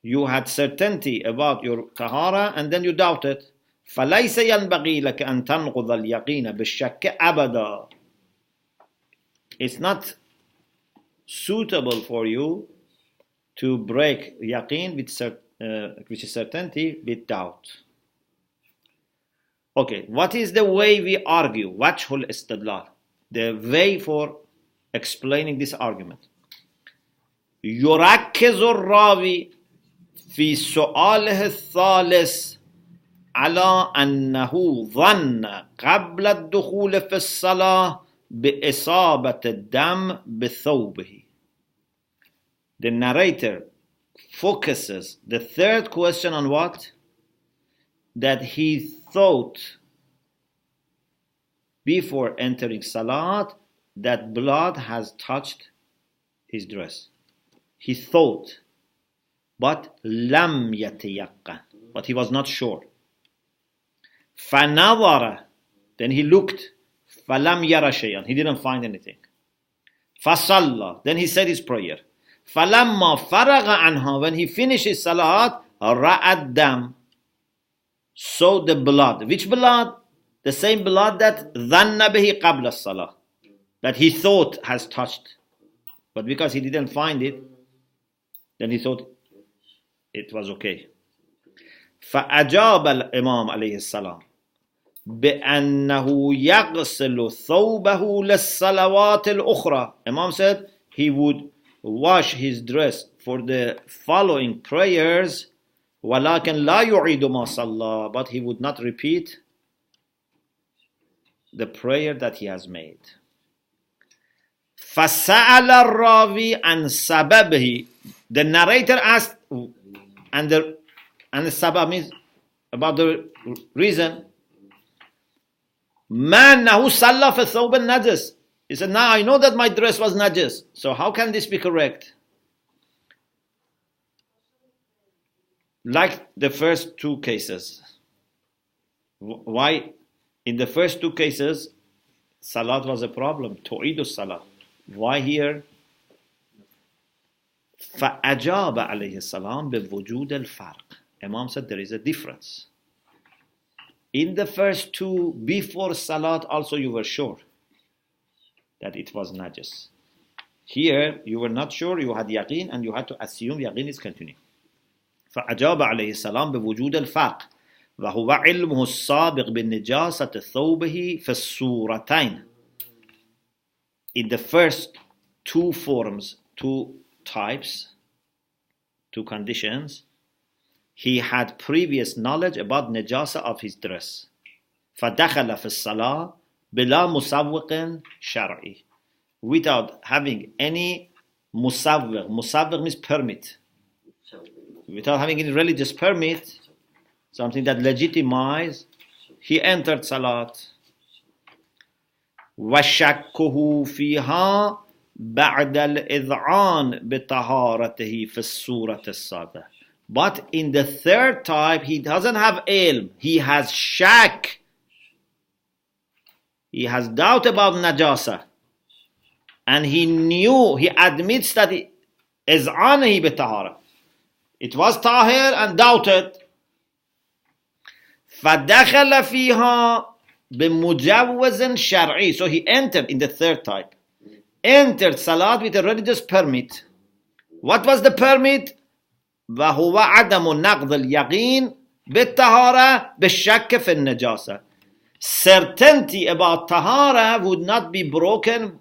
You had certainty about your tahara and then you doubted. فليس ينبغي لك أن تنقض اليقين بالشك أبدا. It's not suitable for you to break yaqeen which is certainty with doubt. Okay, what is the way we argue? Wajhul istidlal. The way for explaining this argument. يركز الراوي في سؤاله الثالث على أنه ظن قبل الدخول في الصلاة بإصابة الدم بثوبه. The narrator focuses the third question on what? That he thought before entering Salat that blood has touched his dress. He thought, but lam yatayaqqan, but he was not sure. فَنَظَرَ, then he looked, فَلَمْ يَرَ شَيْئًا, he didn't find anything. فَصَلَّى, then he said his prayer. فَلَمَّا فَرَغَ عَنْهَا, when he finished his salat, رَأَ الدَّمْ, saw the blood. Which blood? The same blood that ظَنَّ بِهِ قَبْلَ الصَّلَاةِ, that he thought has touched But because he didn't find it, then he thought it was okay. فأجاب الإمام عليه السلام بأنه يغسل ثوبه للصلوات الأخرى. Imam said he would wash his dress for the following prayers, ولكن لا يعيد ما صلى, but he would not repeat the prayer that he has made. فسأل الراوي عن سببه. The narrator asked, and the sabab means about the reason. ما أنه صلى في الثوب النجس. He said, now I know that my dress was najis, so how can this be correct? Like the first two cases. Why? In the first two cases, salat was a problem. Tu'idu salat. Why here? فأجاب عليه السلام بوجود الفرق. Imam said there is a difference. In the first two, before salat, also you were sure that it was najis. Here, you were not sure, you had yaqeen, and you had to assume yaqeen is continuing. فأجاب عليه السلام بوجود الفرق وهو علمه السابق بالنجاسة ثوبه في الصورتين. In the first two forms, two types, two conditions, he had previous knowledge about najasa of his dress. فدخل في الصلاة بلا مسوق شرعي, without having any musawwir. Musawwir means permit. Without having any religious permit, something that legitimizes, he entered salat. وشكه فيها بعد الإذعان بطهارته في الصورة السابقة. But in the third type, he doesn't have ilm. He has shak. He has doubt about najasa. And he knew, he admits that iz'anahi bitahara. It was tahir and doubted. فدخل فيها بمجوز شرعي. So he entered in the third type. Entered salat with a religious permit. What was the permit? وهو عدم نقض اليقين بالطهارة بالشك في النجاسة. Certainty about tahara would not be broken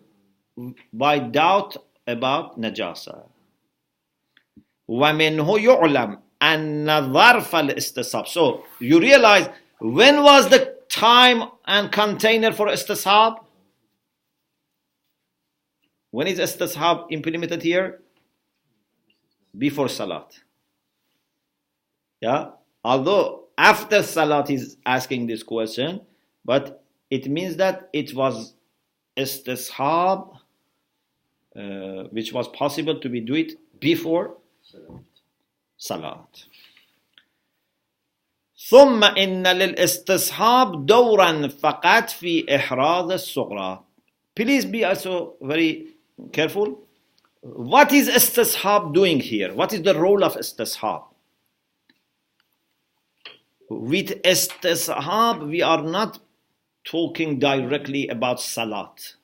by doubt about najasa. ومنه يعلم أن ظرف الاستصحاب. So you realize, when was the time and container for istishab? When is istishab implemented here? Before salat. Yeah, although after salat he's asking this question, but it means that it was istishab which was possible to be do it before salat. ثم إن للاستصحاب دورا فقط في إحراز الصغرى. Please be also very careful. What is istishab doing here? What is the role of istishab? With istishab, we are not talking directly about salat.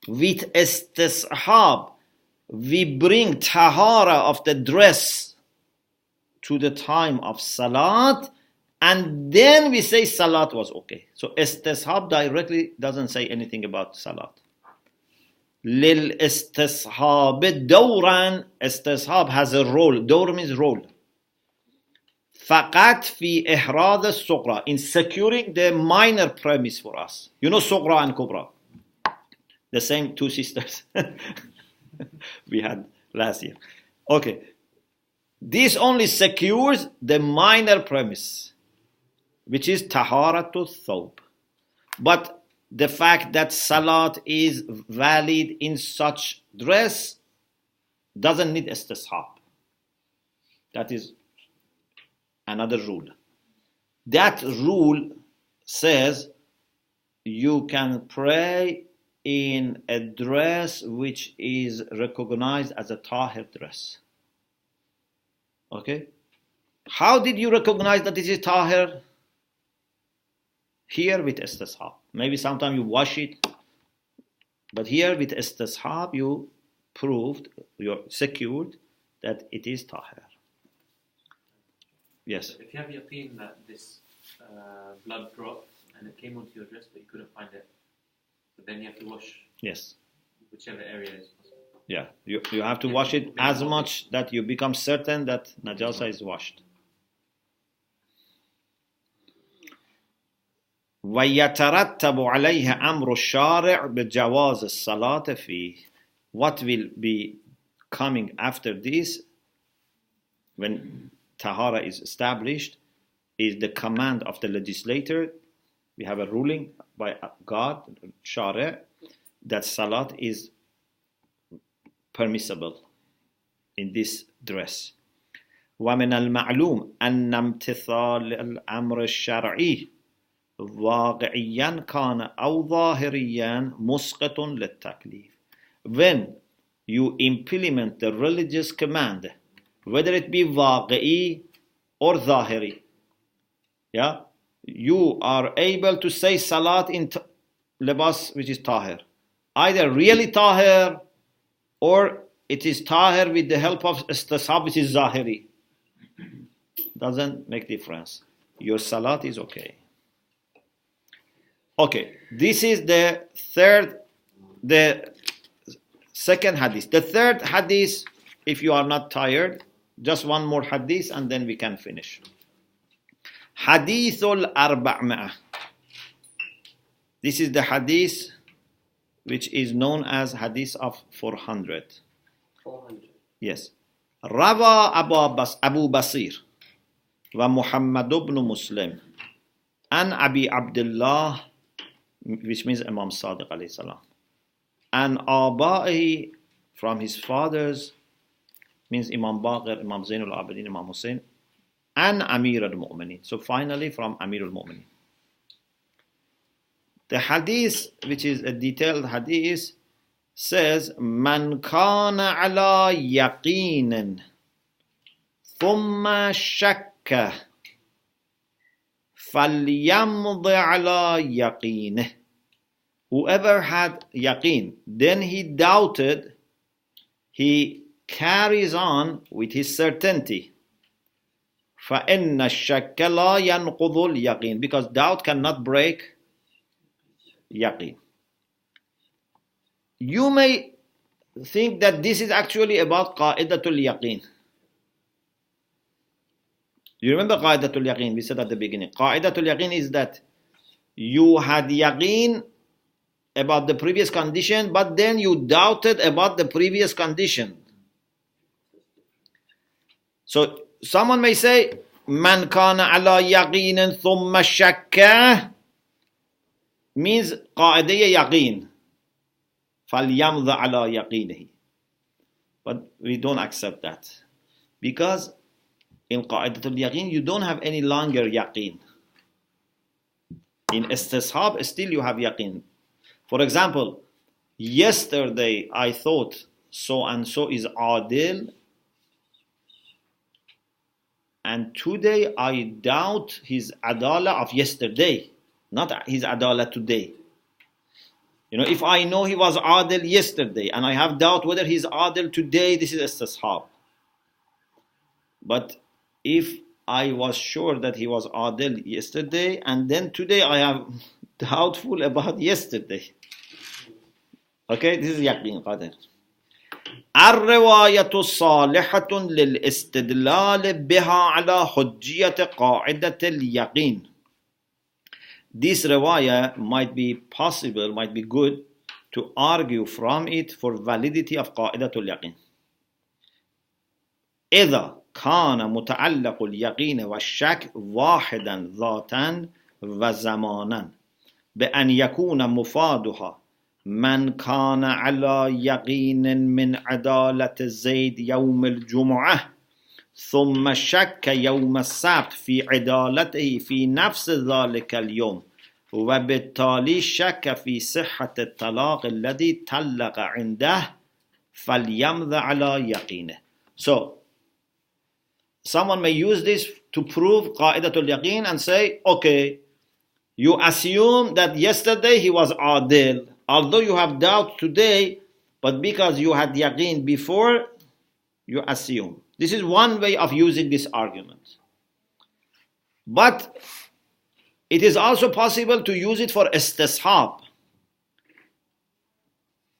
With istishab, we bring tahara of the dress to the time of salat, and then we say salat was okay. So istishab directly doesn't say anything about salat. Lil istishab dawran. Istishab has a role. Dawr means role. فقط في إحراز الصغرى, in securing the minor premise for us. You know Sughra and Kubra, the same two sisters we had last year. Okay, this only secures the minor premise, which is taharatu thawb. But the fact that salat is valid in such dress doesn't need istishab. That is another rule. That rule says you can pray in a dress which is recognized as a tahir dress. Okay? How did you recognize that this is tahir? Here with istishab. Maybe sometime you wash it, but here with istishab you proved, you're secured that it is tahir. Yes. If you have yaqeen that this blood dropped and it came onto your dress but you couldn't find it, but then you have to wash Yes. whichever area is possible. Yeah. You have to wash it as much that you become certain that najasa is washed. وَيَتَرَتَّبُ عَلَيْهَا أَمْرُ الشَّارِعِ بِجَوَازِ الصَّلَاةِ فِيهِ. What will be coming after this, when tahara is established, is the command of the legislator. We have a ruling by God, Shari', that salat is permissible in this dress. وَمِنَ الْمَعْلُومِ أَنَّ امْتِثَالَ الْأَمْرِ الشَّرْعِيِّ واقعيا كان أو ظاهريا مسقط للتكليف. When you implement the religious command, whether it be واقعي or ظاهري, yeah, you are able to say salat in libas which is tahir, either really tahir or it is tahir with the help of istisab which is zahiri. Doesn't make difference. Your salat is okay. Okay, this is the second hadith. The third hadith, if you are not tired, just one more hadith and then we can finish. Hadithul Arba'ma'ah. This is the hadith which is known as hadith of 400. 400. Yes. Rawa Abu Basir wa Muhammad ibn Muslim an Abi Abdullah, which means Imam Sadiq alayhi salam, and Aba'i, from his fathers, means Imam Baqir, Imam Zainul Abidin, Imam Hussein, and Amir al-Mu'minin. So finally from Amir al-Mu'minin. The hadith, which is a detailed hadith, says, Man kana ala yaqinin thumma shakka فَلْيَمْضِ عَلَى يَقِينِهِ. Whoever had yaqeen, then he doubted, he carries on with his certainty. فَإِنَّ الشَّكَّ لَا يَنْقُضُ الْيَقِينِ. Because doubt cannot break yaqeen. You may think that this is actually about qa'idatul yaqeen. You remember Qa'idatul Yaqeen? We said at the beginning. Qa'idatul Yaqeen is that you had yaqeen about the previous condition, but then you doubted about the previous condition. So someone may say, Man kana ala yaqeenin thumma shakka, means qa'idiyya yaqeen. فَلْيَمْضَ عَلَى يَقِينِهِ. But we don't accept that. Because in Qa'idatul Yaqeen, you don't have any longer yaqeen. In istishab, still you have yaqeen. For example, yesterday I thought so and so is adil, and today I doubt his adala of yesterday, not his adala today. You know, if I know he was adil yesterday and I have doubt whether he's adil today, this is istishab. But if I was sure that he was adil yesterday and then today I am doubtful about yesterday. Okay, this is yaqeen qadir. الرواية صالحة للاستدلال بها على حجية قاعدة اليقين. This riwayah might be possible, might be good to argue from it for validity of qa'idatul yaqeen. إذا كان متعلق اليقين والشك واحدا ذاتا وزمانا بأن يكون مفادها من كان على يقين من عدالة زيد يوم الجمعة ثم شك يوم السبت في عدالته في نفس ذلك اليوم وبالتالي شك في صحة الطلاق الذي طلق عنده فليمض على يقينه. So someone may use this to prove qa'idatul yaqeen and say, okay, you assume that yesterday he was adil. Although you have doubt today, but because you had yaqeen before, you assume. This is one way of using this argument. But it is also possible to use it for istishab.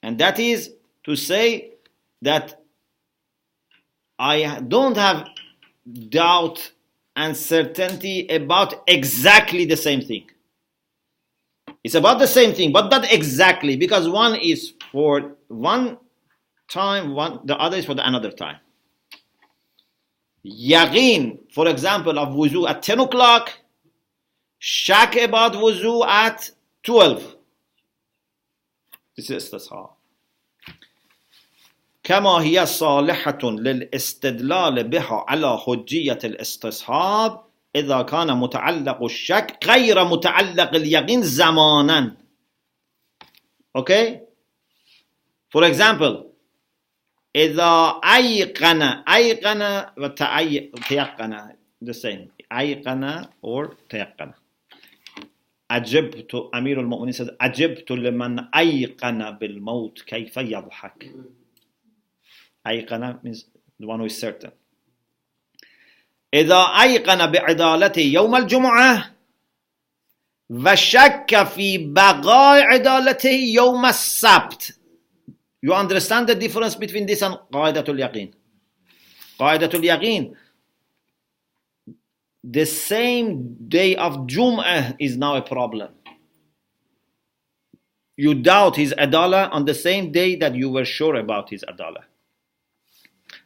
And that is to say that I don't have doubt and certainty about exactly the same thing. It's about the same thing, but not exactly, because one is for one time, the other is for another time. Yaqeen, for example, of wuzu at 10 o'clock, shak about wuzu at 12. This is istishab. كما هي صالحة للاستدلال بها على حجية الاستصحاب إذا كان متعلق الشك غير متعلق اليقين زمانا. Okay? For example, إذا أيقن وتيقن the same. أيقن or تيقن. أجبت أمير المؤمنين says أجبت لمن أيقن بالموت كيف يضحك. أيقن means the one who is certain. إذا أيقن بعدالته يوم الجمعة وشك في بقاء عدالته يوم السبت. You understand the difference between this and قاعدة اليقين? قاعدة اليقين, the same day of Jum'ah is now a problem. You doubt his adala on the same day that you were sure about his adala.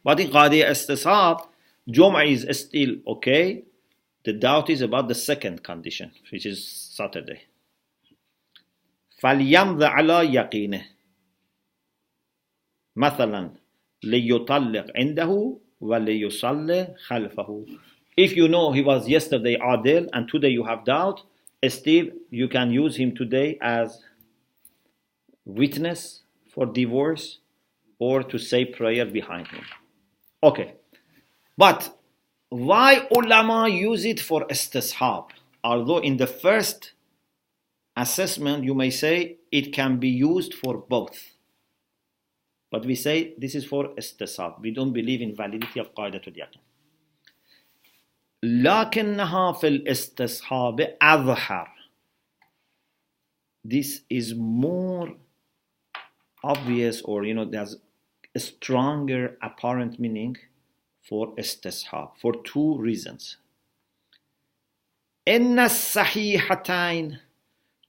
But in Qadi Istishab, Jum'ah is still okay. The doubt is about the second condition, which is Saturday. فَلْيَمْضَ عَلَى يَقِينِهِ مثلا ليطلق عنده وليصلي خلفه. If you know he was yesterday adil and today you have doubt, still you can use him today as witness for divorce or to say prayer behind him. Okay, but why ulama use it for istishab? Although in the first assessment you may say it can be used for both. But we say this is for istishab. We don't believe in validity of قاعدة اليقين. لكنها في الاستصحاب أظهر. This is more obvious, or there's a stronger apparent meaning for istishab for two reasons. إن الصحيحتين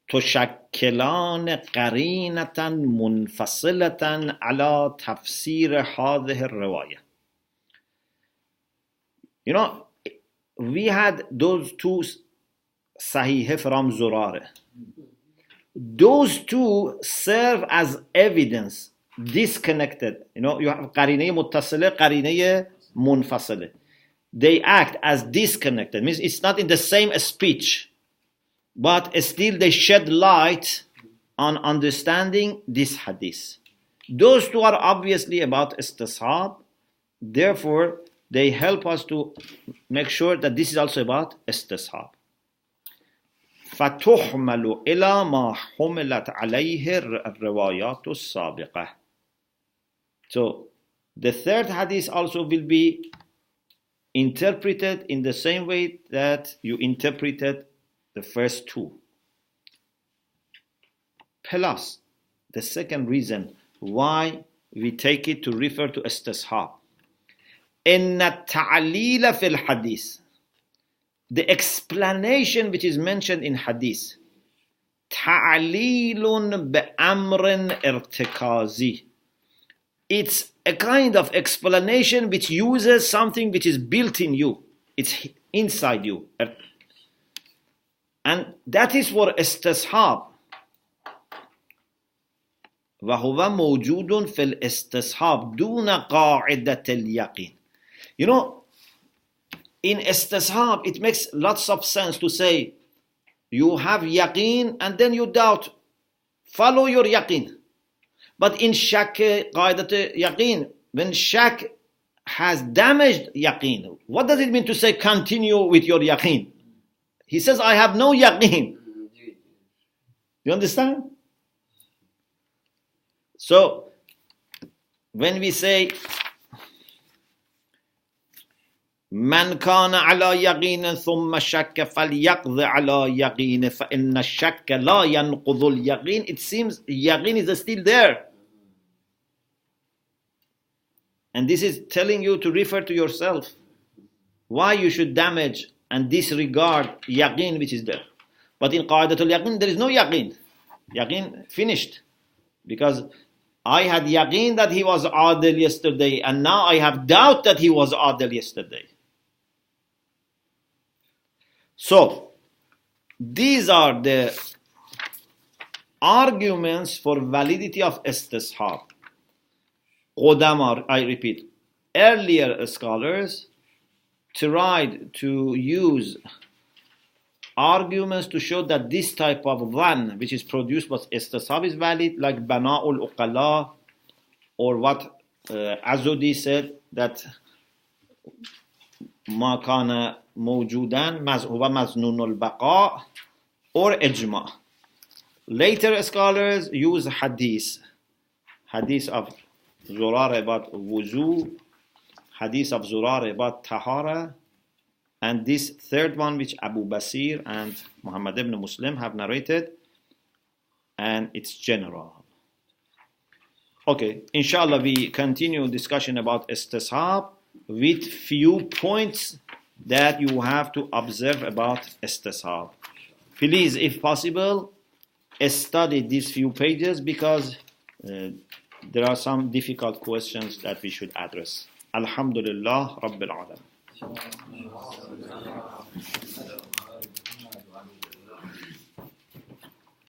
تشكلان قرينة منفصلة على تفسير هذه الرواية. We had those two Sahih from Zurare. Those two serve as evidence, disconnected. You have قرينة متصلة, قرينة منفصلة. They act as disconnected. Means it's not in the same speech, but still they shed light on understanding this hadith. Those two are obviously about istishab. Therefore, they help us to make sure that this is also about istishab. فَتُحْمَلُ إِلَى مَا حُمِلَتْ عَلَيْهِ الرِّوَايَاتُ السَّابِقَةِ. So, the third hadith also will be interpreted in the same way that you interpreted the first two. Plus, the second reason why we take it to refer to istishab. إن التعليل في الحديث, the explanation which is mentioned in hadith, تعليل بأمر ارتكازي. It's a kind of explanation which uses something which is built in you. It's inside you. And that is for istishab. وهو موجود في الاستصحاب دون قاعدة اليقين. In istishab, it makes lots of sense to say, you have yaqeen and then you doubt. Follow your yaqeen. But in shak, qaidat yaqeen, when shak has damaged yaqeen, what does it mean to say continue with your yaqeen? He says, I have no yaqeen. You understand? So, when we say من كان على يقين ثم شك فليقض على يقين فإن الشك لا ينقض اليقين, it seems yaqeen is still there. And this is telling you to refer to yourself. Why you should damage and disregard yaqeen which is there. But in Qaidatul Yaqeen there is no yaqeen. Yaqeen finished. Because I had yaqeen that he was adil yesterday and now I have doubt that he was adil yesterday. So, these are the arguments for validity of istishab. Qudama, I repeat, earlier scholars tried to use arguments to show that this type of dhan, which is produced by istishab, is valid, like Bana'ul Uqala, or what Azudi said, that ما كان موجودا هو مظنون البقاء, or ijma. Later scholars use hadith of Zurar about wuzu, hadith of Zurar about tahara, and this third one which Abu Basir and Muhammad ibn Muslim have narrated, and it's general. Okay, inshallah we continue discussion about istishab with few points that you have to observe about istishab. Please, if possible, study these few pages because there are some difficult questions that we should address. Alhamdulillah Rabbil Alam.